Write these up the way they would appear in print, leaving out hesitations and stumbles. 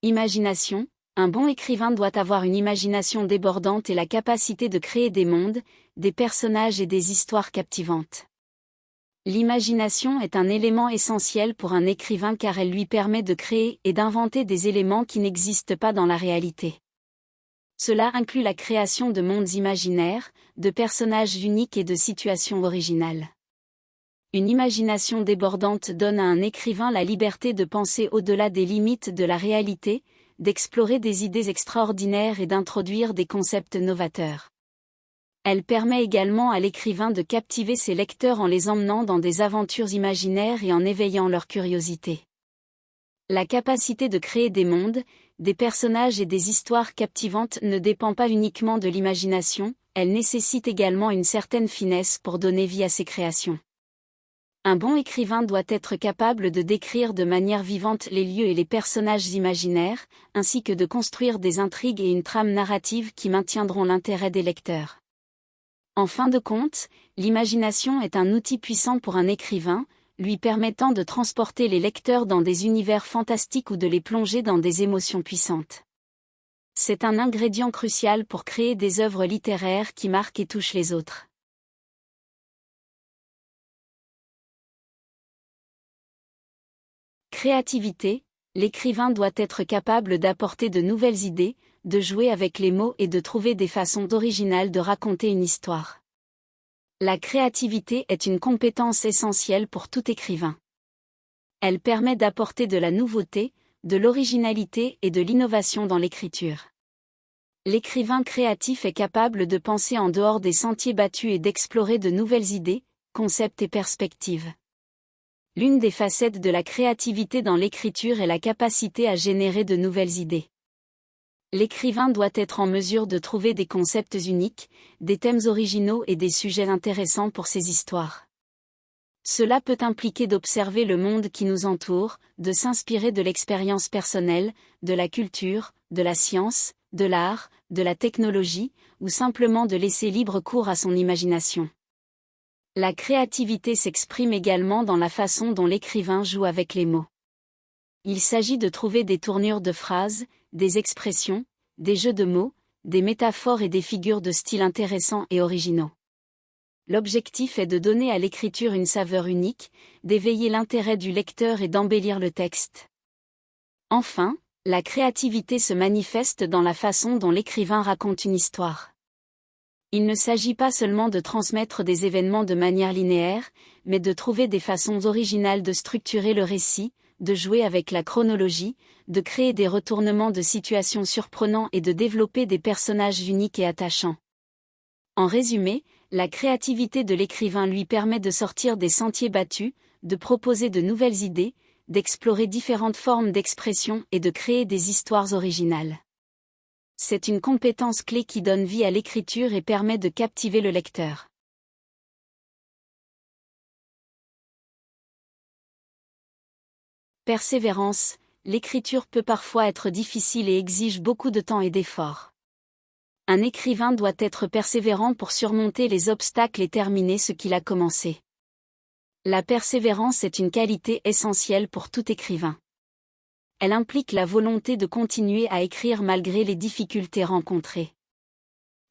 Imagination. Un bon écrivain doit avoir une imagination débordante et la capacité de créer des mondes, des personnages et des histoires captivantes. L'imagination est un élément essentiel pour un écrivain car elle lui permet de créer et d'inventer des éléments qui n'existent pas dans la réalité. Cela inclut la création de mondes imaginaires, de personnages uniques et de situations originales. Une imagination débordante donne à un écrivain la liberté de penser au-delà des limites de la réalité, d'explorer des idées extraordinaires et d'introduire des concepts novateurs. Elle permet également à l'écrivain de captiver ses lecteurs en les emmenant dans des aventures imaginaires et en éveillant leur curiosité. La capacité de créer des mondes, des personnages et des histoires captivantes ne dépend pas uniquement de l'imagination, elle nécessite également une certaine finesse pour donner vie à ses créations. Un bon écrivain doit être capable de décrire de manière vivante les lieux et les personnages imaginaires, ainsi que de construire des intrigues et une trame narrative qui maintiendront l'intérêt des lecteurs. En fin de compte, l'imagination est un outil puissant pour un écrivain, lui permettant de transporter les lecteurs dans des univers fantastiques ou de les plonger dans des émotions puissantes. C'est un ingrédient crucial pour créer des œuvres littéraires qui marquent et touchent les autres. Créativité. L'écrivain doit être capable d'apporter de nouvelles idées, de jouer avec les mots et de trouver des façons originales de raconter une histoire. La créativité est une compétence essentielle pour tout écrivain. Elle permet d'apporter de la nouveauté, de l'originalité et de l'innovation dans l'écriture. L'écrivain créatif est capable de penser en dehors des sentiers battus et d'explorer de nouvelles idées, concepts et perspectives. L'une des facettes de la créativité dans l'écriture est la capacité à générer de nouvelles idées. L'écrivain doit être en mesure de trouver des concepts uniques, des thèmes originaux et des sujets intéressants pour ses histoires. Cela peut impliquer d'observer le monde qui nous entoure, de s'inspirer de l'expérience personnelle, de la culture, de la science, de l'art, de la technologie, ou simplement de laisser libre cours à son imagination. La créativité s'exprime également dans la façon dont l'écrivain joue avec les mots. Il s'agit de trouver des tournures de phrases, des expressions, des jeux de mots, des métaphores et des figures de style intéressants et originaux. L'objectif est de donner à l'écriture une saveur unique, d'éveiller l'intérêt du lecteur et d'embellir le texte. Enfin, la créativité se manifeste dans la façon dont l'écrivain raconte une histoire. Il ne s'agit pas seulement de transmettre des événements de manière linéaire, mais de trouver des façons originales de structurer le récit, de jouer avec la chronologie, de créer des retournements de situations surprenants et de développer des personnages uniques et attachants. En résumé, la créativité de l'écrivain lui permet de sortir des sentiers battus, de proposer de nouvelles idées, d'explorer différentes formes d'expression et de créer des histoires originales. C'est une compétence clé qui donne vie à l'écriture et permet de captiver le lecteur. Persévérance. L'écriture peut parfois être difficile et exige beaucoup de temps et d'efforts. Un écrivain doit être persévérant pour surmonter les obstacles et terminer ce qu'il a commencé. La persévérance est une qualité essentielle pour tout écrivain. Elle implique la volonté de continuer à écrire malgré les difficultés rencontrées.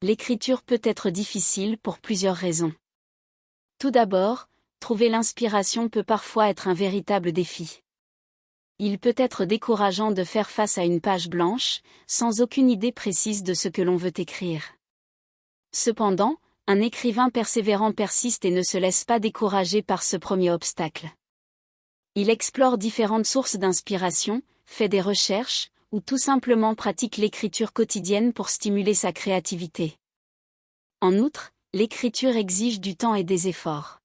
L'écriture peut être difficile pour plusieurs raisons. Tout d'abord, trouver l'inspiration peut parfois être un véritable défi. Il peut être décourageant de faire face à une page blanche, sans aucune idée précise de ce que l'on veut écrire. Cependant, un écrivain persévérant persiste et ne se laisse pas décourager par ce premier obstacle. Il explore différentes sources d'inspiration, fait des recherches, ou tout simplement pratique l'écriture quotidienne pour stimuler sa créativité. En outre, l'écriture exige du temps et des efforts.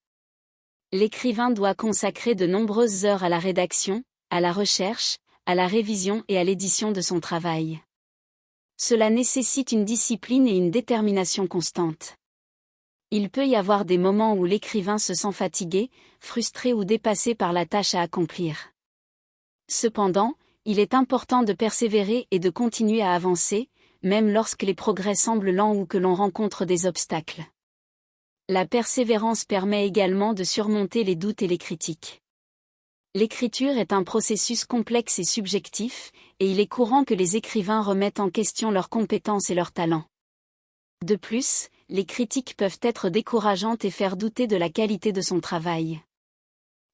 L'écrivain doit consacrer de nombreuses heures à la rédaction, à la recherche, à la révision et à l'édition de son travail. Cela nécessite une discipline et une détermination constante. Il peut y avoir des moments où l'écrivain se sent fatigué, frustré ou dépassé par la tâche à accomplir. Cependant, il est important de persévérer et de continuer à avancer, même lorsque les progrès semblent lents ou que l'on rencontre des obstacles. La persévérance permet également de surmonter les doutes et les critiques. L'écriture est un processus complexe et subjectif, et il est courant que les écrivains remettent en question leurs compétences et leurs talents. De plus, les critiques peuvent être décourageantes et faire douter de la qualité de son travail.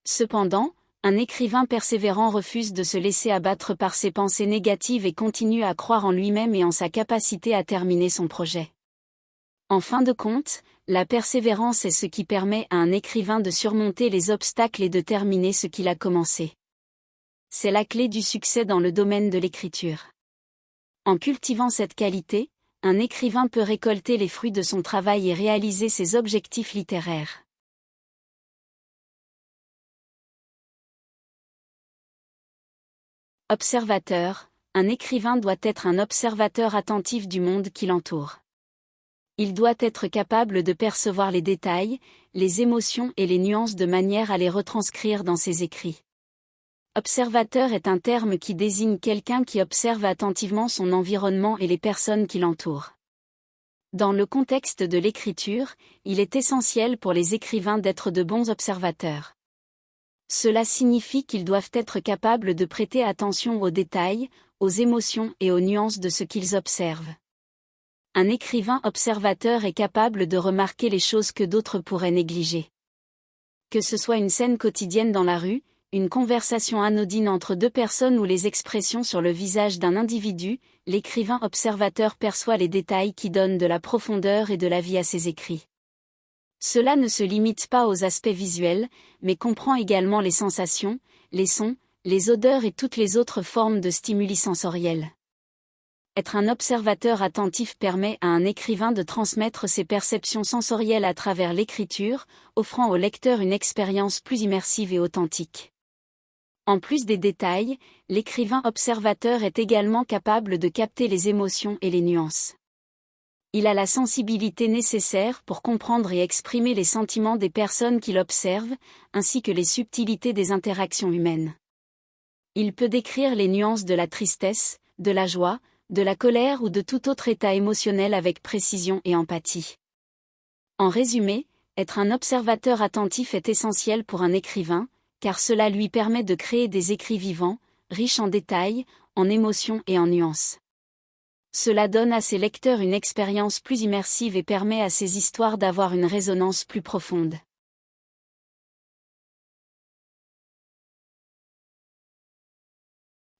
Cependant, un écrivain persévérant refuse de se laisser abattre par ses pensées négatives et continue à croire en lui-même et en sa capacité à terminer son projet. En fin de compte, la persévérance est ce qui permet à un écrivain de surmonter les obstacles et de terminer ce qu'il a commencé. C'est la clé du succès dans le domaine de l'écriture. En cultivant cette qualité, un écrivain peut récolter les fruits de son travail et réaliser ses objectifs littéraires. Observateur, un écrivain doit être un observateur attentif du monde qui l'entoure. Il doit être capable de percevoir les détails, les émotions et les nuances de manière à les retranscrire dans ses écrits. Observateur est un terme qui désigne quelqu'un qui observe attentivement son environnement et les personnes qui l'entourent. Dans le contexte de l'écriture, il est essentiel pour les écrivains d'être de bons observateurs. Cela signifie qu'ils doivent être capables de prêter attention aux détails, aux émotions et aux nuances de ce qu'ils observent. Un écrivain observateur est capable de remarquer les choses que d'autres pourraient négliger. Que ce soit une scène quotidienne dans la rue, une conversation anodine entre deux personnes ou les expressions sur le visage d'un individu, l'écrivain observateur perçoit les détails qui donnent de la profondeur et de la vie à ses écrits. Cela ne se limite pas aux aspects visuels, mais comprend également les sensations, les sons, les odeurs et toutes les autres formes de stimuli sensoriels. Être un observateur attentif permet à un écrivain de transmettre ses perceptions sensorielles à travers l'écriture, offrant au lecteur une expérience plus immersive et authentique. En plus des détails, l'écrivain observateur est également capable de capter les émotions et les nuances. Il a la sensibilité nécessaire pour comprendre et exprimer les sentiments des personnes qu'il observe, ainsi que les subtilités des interactions humaines. Il peut décrire les nuances de la tristesse, de la joie, de la colère ou de tout autre état émotionnel avec précision et empathie. En résumé, être un observateur attentif est essentiel pour un écrivain, car cela lui permet de créer des écrits vivants, riches en détails, en émotions et en nuances. Cela donne à ses lecteurs une expérience plus immersive et permet à ses histoires d'avoir une résonance plus profonde.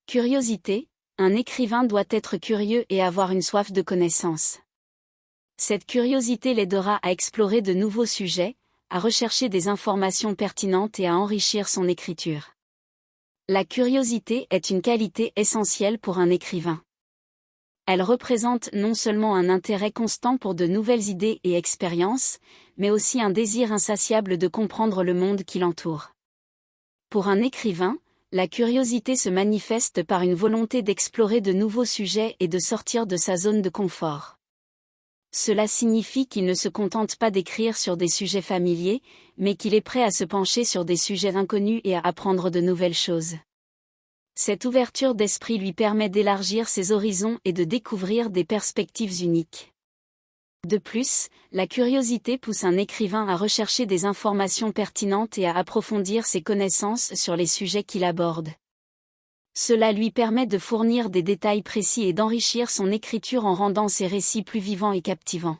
Curiosité. Un écrivain doit être curieux et avoir une soif de connaissance. Cette curiosité l'aidera à explorer de nouveaux sujets, à rechercher des informations pertinentes et à enrichir son écriture. La curiosité est une qualité essentielle pour un écrivain. Elle représente non seulement un intérêt constant pour de nouvelles idées et expériences, mais aussi un désir insatiable de comprendre le monde qui l'entoure. Pour un écrivain, la curiosité se manifeste par une volonté d'explorer de nouveaux sujets et de sortir de sa zone de confort. Cela signifie qu'il ne se contente pas d'écrire sur des sujets familiers, mais qu'il est prêt à se pencher sur des sujets inconnus et à apprendre de nouvelles choses. Cette ouverture d'esprit lui permet d'élargir ses horizons et de découvrir des perspectives uniques. De plus, la curiosité pousse un écrivain à rechercher des informations pertinentes et à approfondir ses connaissances sur les sujets qu'il aborde. Cela lui permet de fournir des détails précis et d'enrichir son écriture en rendant ses récits plus vivants et captivants.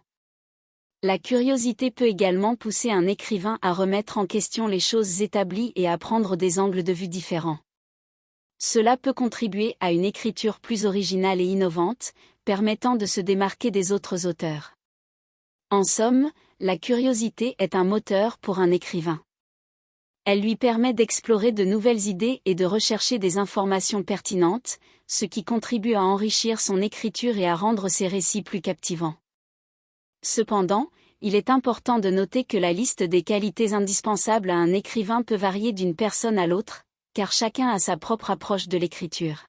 La curiosité peut également pousser un écrivain à remettre en question les choses établies et à prendre des angles de vue différents. Cela peut contribuer à une écriture plus originale et innovante, permettant de se démarquer des autres auteurs. En somme, la curiosité est un moteur pour un écrivain. Elle lui permet d'explorer de nouvelles idées et de rechercher des informations pertinentes, ce qui contribue à enrichir son écriture et à rendre ses récits plus captivants. Cependant, il est important de noter que la liste des qualités indispensables à un écrivain peut varier d'une personne à l'autre, car chacun a sa propre approche de l'écriture.